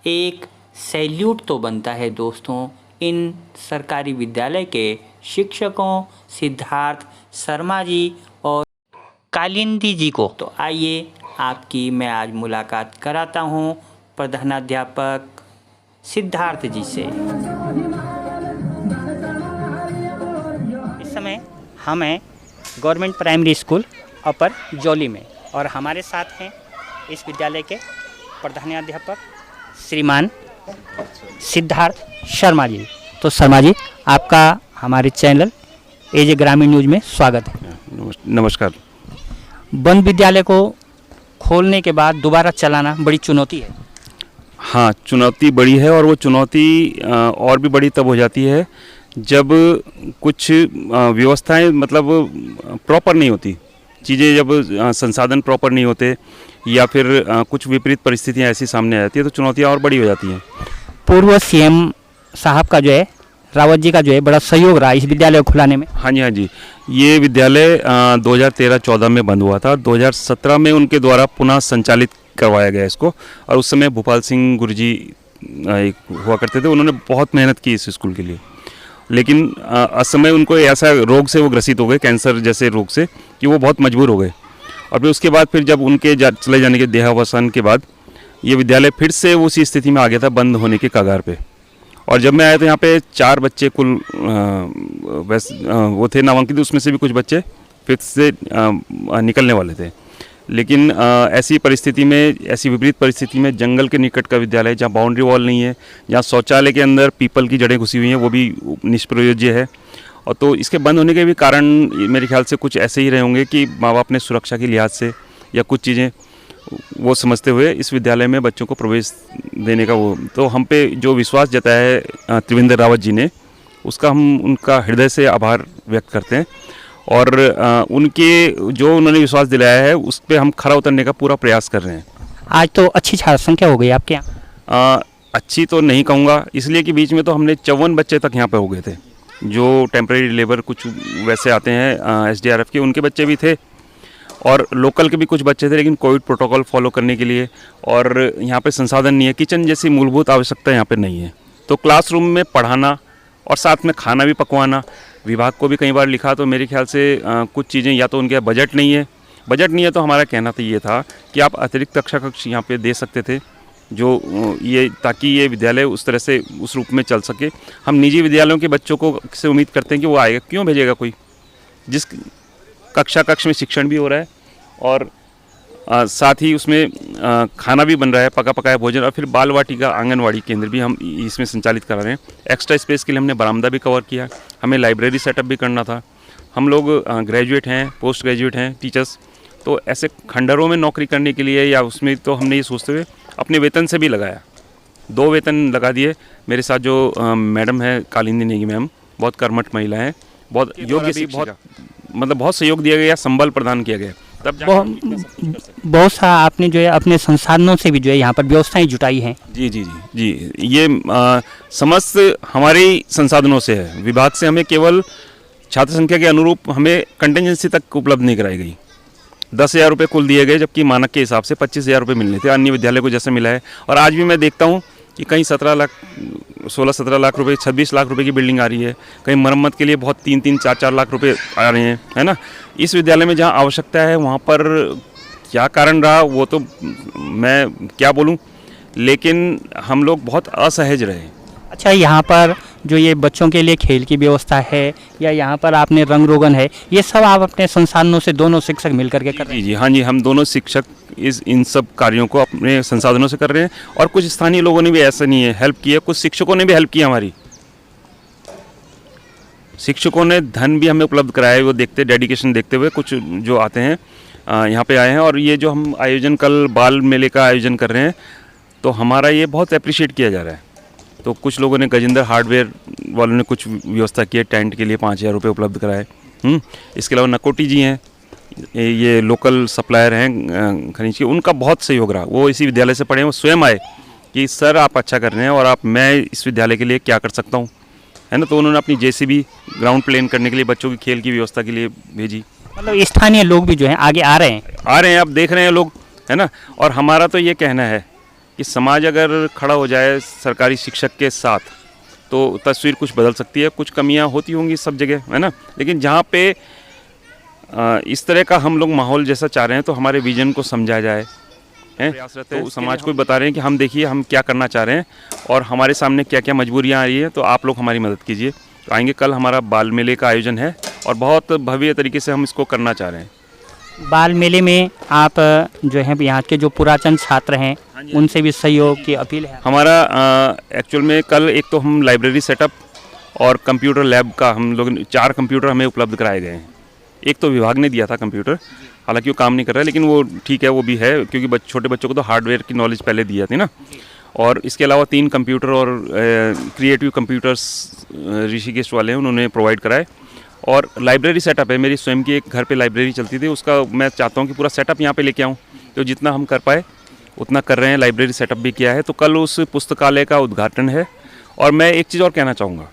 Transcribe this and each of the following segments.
एक सैल्यूट तो बनता है दोस्तों इन सरकारी विद्यालय के शिक्षकों सिद्धार्थ शर्मा जी और कालिंदी जी को। तो आइए आपकी मैं आज मुलाकात कराता हूँ प्रधानाध्यापक सिद्धार्थ जी से। इस समय हम हैं गवर्नमेंट प्राइमरी स्कूल अपर जौली में और हमारे साथ हैं इस विद्यालय के प्रधानाध्यापक श्रीमान सिद्धार्थ शर्मा जी। तो शर्मा जी, आपका हमारे चैनल एज ए ग्रामीण न्यूज़ में स्वागत है। नमस्कार। बंद विद्यालय को खोलने के बाद दोबारा चलाना बड़ी चुनौती है। हाँ, चुनौती बड़ी है और वो चुनौती और भी बड़ी तब हो जाती है जब कुछ व्यवस्थाएं मतलब प्रॉपर नहीं होती, चीज़ें जब संसाधन प्रॉपर नहीं होते या फिर कुछ विपरीत परिस्थितियां ऐसी सामने आ जाती है तो चुनौतियां और बड़ी हो जाती हैं। पूर्व सीएम साहब का जो है रावत जी का जो है बड़ा सहयोग रहा इस विद्यालय को खुलाने में। हाँ जी, ये विद्यालय 2013-14 में बंद हुआ था। 2017 में उनके द्वारा पुनः संचालित करवाया गया इसको और उस समय भोपाल सिंह गुरुजी एक हुआ करते थे। उन्होंने बहुत मेहनत की इस स्कूल के लिए, लेकिन असमय उनको ऐसा रोग से वो ग्रसित हो गए, कैंसर जैसे रोग से, कि वो बहुत मजबूर हो गए। और फिर उसके बाद फिर जब उनके चले जाने के देहावसान के बाद ये विद्यालय फिर से उसी स्थिति में आ गया था, बंद होने के कगार पे। और जब मैं आया तो यहाँ पे 4 बच्चे कुल वो थे नामांकित, उसमें से भी कुछ बच्चे 5th से निकलने वाले थे। लेकिन ऐसी परिस्थिति में, ऐसी विपरीत परिस्थिति में जंगल के निकट का विद्यालय जहाँ बाउंड्री वॉल नहीं है, जहाँ शौचालय के अंदर पीपल की जड़ें घुसी हुई हैं, वो भी निष्प्रयोज्य है। और तो इसके बंद होने के भी कारण मेरे ख्याल से कुछ ऐसे ही रहे होंगे कि माँ बाप ने सुरक्षा की लिहाज से या कुछ चीज़ें वो समझते हुए इस विद्यालय में बच्चों को प्रवेश देने का वो, तो हम पे जो विश्वास जताया है त्रिवेंद्र रावत जी ने, उसका हम उनका हृदय से आभार व्यक्त करते हैं। और उनके जो उन्होंने विश्वास दिलाया है उस पर हम खरा उतरने का पूरा प्रयास कर रहे हैं। आज तो अच्छी छात्र संख्या हो गई आपके यहाँ। अच्छी तो नहीं कहूँगा, इसलिए कि बीच में तो हमने 54 बच्चे तक यहाँ पे हो गए थे जो टेम्परेरी लेबर कुछ वैसे आते हैं SDRF के, उनके बच्चे भी थे और लोकल के भी कुछ बच्चे थे। लेकिन कोविड प्रोटोकॉल फॉलो करने के लिए और यहाँ पे संसाधन नहीं है, किचन जैसी मूलभूत आवश्यकता यहाँ पे नहीं है, तो क्लासरूम में पढ़ाना और साथ में खाना भी पकवाना। विभाग को भी कई बार लिखा तो मेरे ख्याल से कुछ चीज़ें या तो उनके बजट नहीं है तो हमारा कहना तो ये था कि आप अतिरिक्त कक्षा कक्ष यहाँ पे दे सकते थे, जो ये ताकि ये विद्यालय उस तरह से उस रूप में चल सके। हम निजी विद्यालयों के बच्चों को से उम्मीद करते हैं कि वो आएगा, क्यों भेजेगा कोई, जिस कक्ष में शिक्षण भी हो रहा है और साथ ही उसमें खाना भी बन रहा है, पका पकाया भोजन, और फिर बाल वाटिका आंगनवाड़ी केंद्र भी हम इसमें संचालित करा रहे हैं। एक्स्ट्रा स्पेस के लिए हमने बरामदा भी कवर किया, हमें लाइब्रेरी सेटअप भी करना था। हम लोग ग्रेजुएट हैं, पोस्ट ग्रेजुएट हैं टीचर्स, तो ऐसे खंडरों में नौकरी करने के लिए या उसमें तो हमने ये सोचते हुए अपने वेतन से भी लगाया, 2 वेतन लगा दिए। मेरे साथ जो मैडम है कालिंदी नेगी मैम, बहुत कर्मठ महिला हैं, बहुत योग्य सी, बहुत सहयोग दिया गया, संबल प्रदान किया गया। तब बहुत सा आपने जो है अपने संसाधनों से भी जो है यहाँ पर व्यवस्थाएं जुटाई हैं। जी, ये समस्त हमारे संसाधनों से है। विभाग से हमें केवल छात्र संख्या के अनुरूप हमें कंटिजेंसी तक उपलब्ध नहीं कराई गई। 10,000 रुपये कुल दिए गए, जबकि मानक के हिसाब से 25,000 रुपये मिलने थे, अन्य विद्यालय को जैसे मिला है। और आज भी मैं देखता हूँ कि कहीं 16-17 लाख रुपए, 26 लाख रुपए की बिल्डिंग आ रही है, कहीं मरम्मत के लिए बहुत 3-3, 4-4 लाख रुपए आ रहे हैं, है ना। इस विद्यालय में जहाँ आवश्यकता है वहाँ पर क्या कारण रहा वो तो मैं क्या बोलूँ, लेकिन हम लोग बहुत असहज रहे। अच्छा, यहाँ पर जो ये बच्चों के लिए खेल की व्यवस्था है या यहाँ पर आपने रंग रोगन है, ये सब आप अपने संसाधनों से दोनों शिक्षक मिल करके कर रहे हैं? जी, हाँ जी, हम दोनों शिक्षक इन सब कार्यों को अपने संसाधनों से कर रहे हैं। और कुछ स्थानीय लोगों ने भी ऐसा नहीं है हेल्प की है, कुछ शिक्षकों ने भी हेल्प की हमारी। शिक्षकों ने धन भी हमें उपलब्ध कराया है, वो देखते डेडिकेशन देखते हुए कुछ जो आते हैं यहाँ पे आए हैं। और ये जो हम आयोजन कल बाल मेले का आयोजन कर रहे हैं तो हमारा ये बहुत अप्रिशिएट किया जा रहा है। तो कुछ लोगों ने, गजेंद्र हार्डवेयर वालों ने कुछ व्यवस्था की है, टेंट के लिए 5,000 रुपये उपलब्ध कराए। इसके अलावा नकोटी जी हैं, ये लोकल सप्लायर हैं खनिज के, उनका बहुत सहयोग रहा। वो इसी विद्यालय से पढ़े हैं, वो स्वयं आए कि सर आप अच्छा कर रहे हैं और मैं इस विद्यालय के लिए क्या कर सकता हूँ, है ना। तो उन्होंने अपनी JCB ग्राउंड प्लेन करने के लिए बच्चों की खेल की व्यवस्था के लिए भेजी। मतलब स्थानीय लोग भी जो हैं आगे आ रहे हैं। अब देख रहे हैं लोग, है ना। और हमारा तो ये कहना है कि समाज अगर खड़ा हो जाए सरकारी शिक्षक के साथ तो तस्वीर कुछ बदल सकती है। कुछ कमियां होती होंगी सब जगह, है ना, लेकिन जहाँ पे इस तरह का हम लोग माहौल जैसा चाह रहे हैं तो हमारे विजन को समझा जाए, हैं, तो समाज को बता रहे हैं कि हम देखिए हम क्या करना चाह रहे हैं और हमारे सामने क्या क्या मजबूरियां आ रही है, तो आप लोग हमारी मदद कीजिए। तो आएंगे, कल हमारा बाल मेले का आयोजन है और बहुत भव्य तरीके से हम इसको करना चाह रहे हैं। बाल मेले में आप जो है यहाँ के जो पुरातन छात्र हैं उनसे भी सहयोग की अपील है। हमारा एक्चुअल में कल एक तो हम लाइब्रेरी सेटअप और कंप्यूटर लैब का हम लोग 4 कंप्यूटर हमें उपलब्ध कराए गए हैं। एक तो विभाग ने दिया था कंप्यूटर, हालांकि वो काम नहीं कर रहा है, लेकिन वो ठीक है, वो भी है, क्योंकि छोटे बच्चों को तो हार्डवेयर की नॉलेज पहले दी जाती है ना। और इसके अलावा 3 कंप्यूटर और क्रिएटिव कंप्यूटर्स ऋषिकेश वाले हैं, उन्होंने प्रोवाइड कराए। और लाइब्रेरी सेटअप है, मेरी स्वयं की एक घर पे लाइब्रेरी चलती थी, उसका मैं चाहता हूँ कि पूरा सेटअप यहाँ पे लेके आऊँ, तो जितना हम कर पाए उतना कर रहे हैं। लाइब्रेरी सेटअप भी किया है, तो कल उस पुस्तकालय का उद्घाटन है। और मैं एक चीज़ और कहना चाहूँगा,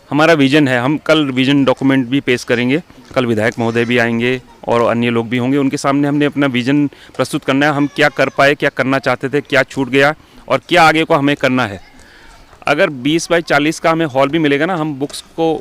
हमारा विज़न है, हम कल विज़न डॉक्यूमेंट भी पेश करेंगे। कल विधायक महोदय भी आएंगे और अन्य लोग भी होंगे, उनके सामने हमने अपना विज़न प्रस्तुत करना है। हम क्या कर पाए, क्या करना चाहते थे, क्या छूट गया और क्या आगे को हमें करना है। अगर 20 बाई 40 का हमें हॉल भी मिलेगा ना, हम बुक्स को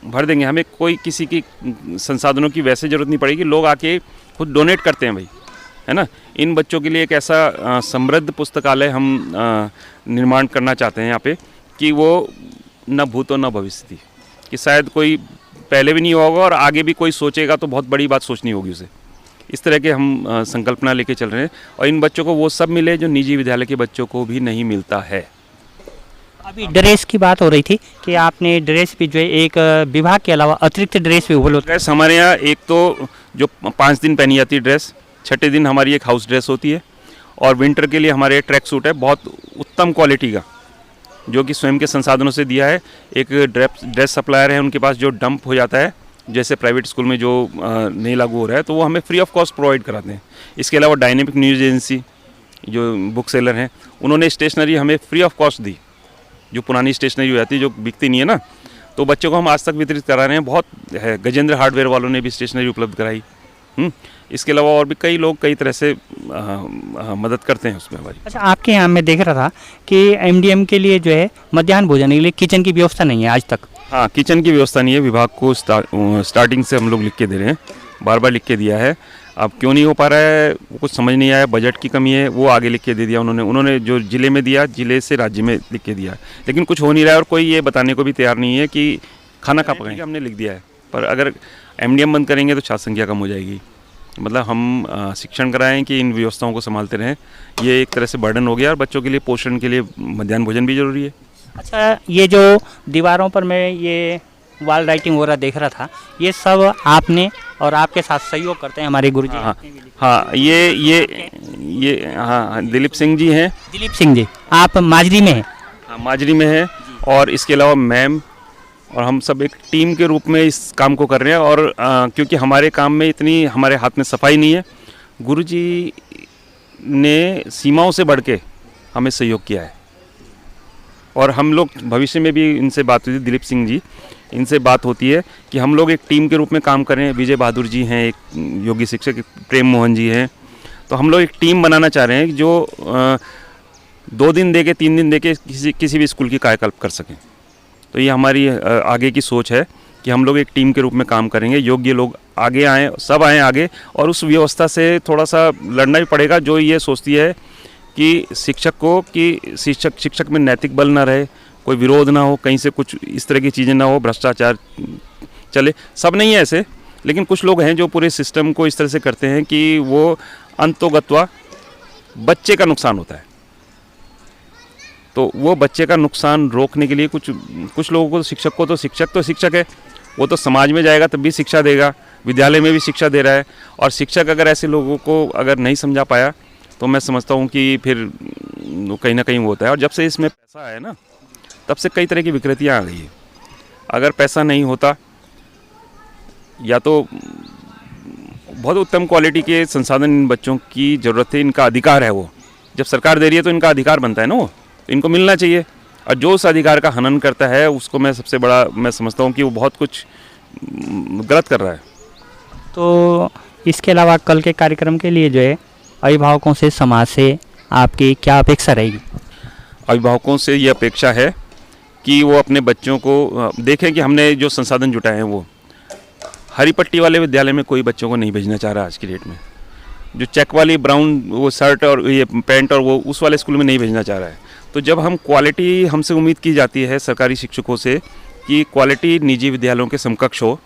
भर देंगे। हमें कोई किसी की संसाधनों की वैसे ज़रूरत नहीं पड़ेगी, लोग आके खुद डोनेट करते हैं भाई, है ना। इन बच्चों के लिए एक ऐसा समृद्ध पुस्तकालय हम निर्माण करना चाहते हैं यहाँ पे कि वो न भूतो न भविष्य, कि शायद कोई पहले भी नहीं होगा और आगे भी कोई सोचेगा तो बहुत बड़ी बात सोचनी होगी उसे। इस तरह के हम संकल्पना लेके चल रहे हैं और इन बच्चों को वो सब मिले जो निजी विद्यालय के बच्चों को भी नहीं मिलता है। अभी ड्रेस की बात हो रही थी कि आपने ड्रेस भी जो है एक विभाग के अलावा अतिरिक्त ड्रेस भी उपलब्ध। ड्रेस हमारे यहाँ एक तो जो 5 दिन पहनी जाती है ड्रेस, छठे दिन हमारी एक हाउस ड्रेस होती है और विंटर के लिए हमारे ट्रैक सूट है, बहुत उत्तम क्वालिटी का, जो कि स्वयं के संसाधनों से दिया है। एक ड्रेस सप्लायर है, उनके पास जो डंप हो जाता है, जैसे प्राइवेट स्कूल में जो नहीं लागू हो रहा है, तो वो हमें फ्री ऑफ कॉस्ट प्रोवाइड कराते हैं। इसके अलावा डायनेमिक न्यूज़ एजेंसी जो बुक सेलर हैं, उन्होंने स्टेशनरी हमें फ्री ऑफ कॉस्ट दी, जो पुरानी स्टेशनरी हो जाती है जो बिकती नहीं है ना, तो बच्चों को हम आज तक वितरित करा रहे हैं। बहुत है, गजेंद्र हार्डवेयर वालों ने भी स्टेशनरी उपलब्ध कराई। इसके अलावा और भी कई लोग कई तरह से मदद करते हैं उसमें हमारी। अच्छा, आपके यहाँ मैं देख रहा था कि एमडीएम के लिए जो है मध्याह्न भोजन के लिए किचन की व्यवस्था नहीं है आज तक। हाँ, किचन की व्यवस्था नहीं है, विभाग को स्टार्टिंग से हम लोग लिख के दे रहे हैं, बार बार लिख के दिया है। अब क्यों नहीं हो पा रहा है वो कुछ समझ नहीं आया, बजट की कमी है, वो आगे लिख के दे दिया उन्होंने जो जिले में दिया, जिले से राज्य में लिख के दिया, लेकिन कुछ हो नहीं रहा है और कोई ये बताने को भी तैयार नहीं है कि खाना कहाँ पकाएंगे। हमने लिख दिया है, पर अगर एमडीएम बंद करेंगे तो छात्र संख्या कम हो जाएगी। मतलब हम शिक्षण कराएं कि इन व्यवस्थाओं को संभालते रहें, ये एक तरह से बर्डन हो गया और बच्चों के लिए पोषण के लिए मध्याह्न भोजन भी जरूरी है। अच्छा, ये जो दीवारों पर मैं ये वॉल राइटिंग वगैरह देख रहा था, ये सब आपने और आपके साथ सहयोग करते हैं हमारे गुरुजी। हाँ, ये हाँ दिलीप सिंह जी हैं। दिलीप सिंह जी, आप माजरी में हैं? हाँ, माजरी में है। और इसके अलावा मैम और हम सब एक टीम के रूप में इस काम को कर रहे हैं। और क्योंकि हमारे काम में इतनी हमारे हाथ में सफाई नहीं है, गुरुजी ने सीमाओं से बढ़ के हमें सहयोग किया है। और हम लोग भविष्य में भी इनसे बात हुई थी, दिलीप सिंह जी, इनसे बात होती है कि हम लोग एक टीम के रूप में काम करें। विजय बहादुर जी हैं, एक योगी शिक्षक, प्रेम मोहन जी हैं, तो हम लोग एक टीम बनाना चाह रहे हैं जो 2 दिन दे के 3 दिन दे के किसी भी स्कूल की कायाकल्प कर सकें। तो ये हमारी आगे की सोच है कि हम लोग एक टीम के रूप में काम करेंगे, योग्य लोग आगे आएँ, सब आएँ आगे। और उस व्यवस्था से थोड़ा सा लड़ना भी पड़ेगा जो ये सोचती है कि शिक्षक को कि शिक्षक में नैतिक बल ना रहे, कोई विरोध ना हो, कहीं से कुछ इस तरह की चीज़ें ना हो, भ्रष्टाचार चले। सब नहीं है ऐसे, लेकिन कुछ लोग हैं जो पूरे सिस्टम को इस तरह से करते हैं कि वो अंतोगत्वा बच्चे का नुकसान होता है। तो वो बच्चे का नुकसान रोकने के लिए कुछ लोगों को, शिक्षक को तो शिक्षक है, वो तो समाज में जाएगा तब भी शिक्षा देगा, विद्यालय में भी शिक्षा दे रहा है। और शिक्षक अगर ऐसे लोगों को अगर नहीं समझा पाया तो मैं समझता हूँ कि फिर कहीं ना कहीं वो होता है। और जब से इसमें पैसा आया ना, तब से कई तरह की विकृतियाँ आ गई है। अगर पैसा नहीं होता, या तो बहुत उत्तम क्वालिटी के संसाधन इन बच्चों की ज़रूरत है, इनका अधिकार है, वो जब सरकार दे रही है तो इनका अधिकार बनता है ना, वो तो इनको मिलना चाहिए। और जो उस अधिकार का हनन करता है उसको मैं सबसे बड़ा मैं समझता हूँ कि वो बहुत कुछ गलत कर रहा है। तो इसके अलावा कल के कार्यक्रम के लिए जो है अभिभावकों से, समाज से आपकी क्या अपेक्षा रहेगी? अभिभावकों से ये अपेक्षा है कि वो अपने बच्चों को देखें कि हमने जो संसाधन जुटाए हैं वो हरी पट्टी वाले विद्यालय में कोई बच्चों को नहीं भेजना चाह रहा आज की डेट में। जो चेक वाली ब्राउन वो शर्ट और ये पैंट और वो उस वाले स्कूल में नहीं भेजना चाह रहा है। तो जब हम क्वालिटी हमसे उम्मीद की जाती है सरकारी शिक्षकों से कि क्वालिटी निजी विद्यालयों के समकक्ष हो,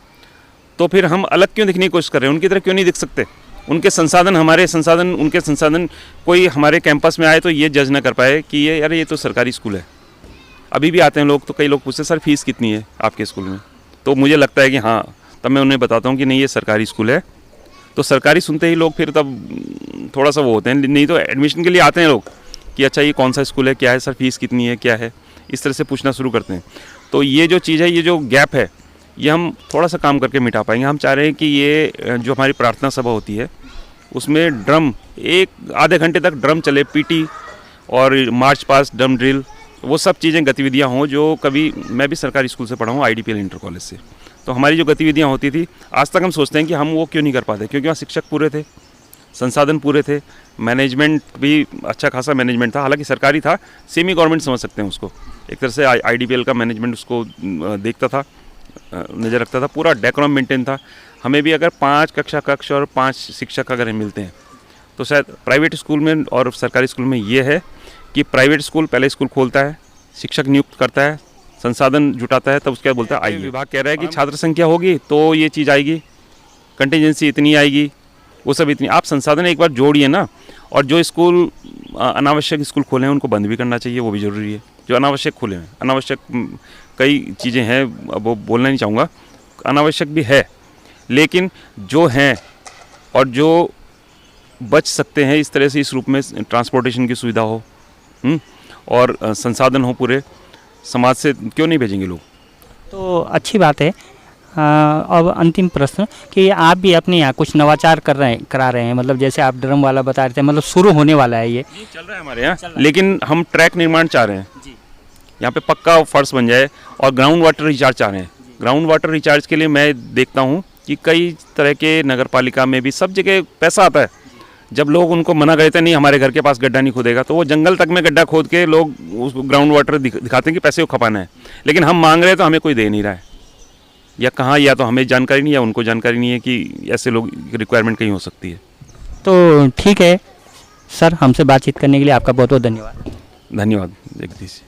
तो फिर हम अलग क्यों दिखने की कोशिश कर रहे हैं? उनकी तरह क्यों नहीं दिख सकते? उनके संसाधन हमारे संसाधन, उनके संसाधन, कोई हमारे कैंपस में आए तो ये जज ना कर पाए कि ये यार ये तो सरकारी स्कूल है। अभी भी आते हैं लोग तो कई लोग पूछते सर फीस कितनी है आपके स्कूल में? तो मुझे लगता है कि हाँ, तब मैं उन्हें बताता हूँ कि नहीं ये सरकारी स्कूल है। तो सरकारी सुनते ही लोग फिर तब थोड़ा सा वो होते हैं, नहीं तो एडमिशन के लिए आते हैं लोग कि अच्छा ये कौन सा स्कूल है, क्या है सर, फीस कितनी है, क्या है, इस तरह से पूछना शुरू करते हैं। तो ये जो चीज़ है, ये जो गैप है, ये हम थोड़ा सा काम करके मिटा पाएंगे। हम चाह रहे हैं कि ये जो हमारी प्रार्थना सभा होती है उसमें ड्रम, एक आधे घंटे तक ड्रम चले, पीटी और मार्च पास्ट, ड्रम ड्रिल, वो सब चीज़ें गतिविधियाँ हों जो कभी, मैं भी सरकारी स्कूल से पढ़ा हूँ, IDPL इंटर कॉलेज से। तो हमारी जो गतिविधियाँ होती थी आज तक हम सोचते हैं कि हम वो क्यों नहीं कर पाते, क्योंकि वहाँ शिक्षक पूरे थे, संसाधन पूरे थे, मैनेजमेंट भी अच्छा खासा मैनेजमेंट था, हालांकि सरकारी था, सेमी गवर्नमेंट समझ सकते हैं उसको, एक तरह से IDPL का मैनेजमेंट उसको देखता था, नज़र रखता था, पूरा डेकोरम मेंटेन था। हमें भी अगर 5 कक्षा कक्ष और 5 शिक्षक अगर मिलते हैं तो शायद प्राइवेट स्कूल में और सरकारी स्कूल में ये है कि प्राइवेट स्कूल पहले स्कूल खोलता है, शिक्षक नियुक्त करता है, संसाधन जुटाता है, तब उसके बाद बोलता है आइए। विभाग कह रहा है कि छात्र संख्या होगी तो ये चीज़ आएगी, कंटिजेंसी इतनी आएगी, वो सब इतनी, आप संसाधन एक बार जोड़िए ना। और जो स्कूल अनावश्यक स्कूल खोले हैं उनको बंद भी करना चाहिए, वो भी ज़रूरी है। जो अनावश्यक खुले हैं, अनावश्यक कई चीज़ें हैं, वो बोलना नहीं चाहूँगा, अनावश्यक भी है, लेकिन जो हैं और जो बच सकते हैं इस तरह से, इस रूप में ट्रांसपोर्टेशन की सुविधा हो और संसाधन हो पूरे, समाज से क्यों नहीं भेजेंगे लोग? तो अच्छी बात है। अब अंतिम प्रश्न कि आप भी अपने यहाँ कुछ नवाचार करा रहे हैं, मतलब जैसे आप ड्रम वाला बता रहे थे, मतलब शुरू होने वाला है ये चल रहा है हमारे यहाँ, लेकिन हम ट्रैक निर्माण चाह रहे हैं जी। यहाँ पे पक्का फर्श बन जाए और ग्राउंड वाटर रिचार्ज चाह रहे हैं। ग्राउंड वाटर रिचार्ज के लिए मैं देखता हूँ कि कई तरह के नगर पालिका में भी सब जगह पैसा आता है। जब लोग उनको मना करते हैं नहीं हमारे घर के पास गड्ढा नहीं खोदेगा, तो वो जंगल तक में गड्ढा खोद के लोग उस ग्राउंड वाटर दिखाते हैं कि पैसे को खपाना है, लेकिन हम मांग रहे हैं तो हमें कोई दे नहीं रहा है, या कहाँ, या तो हमें जानकारी नहीं है, उनको जानकारी नहीं है कि ऐसे लोग रिक्वायरमेंट कहीं हो सकती है। तो ठीक है सर, हमसे बातचीत करने के लिए आपका बहुत बहुत धन्यवाद। धन्यवाद जगदीश।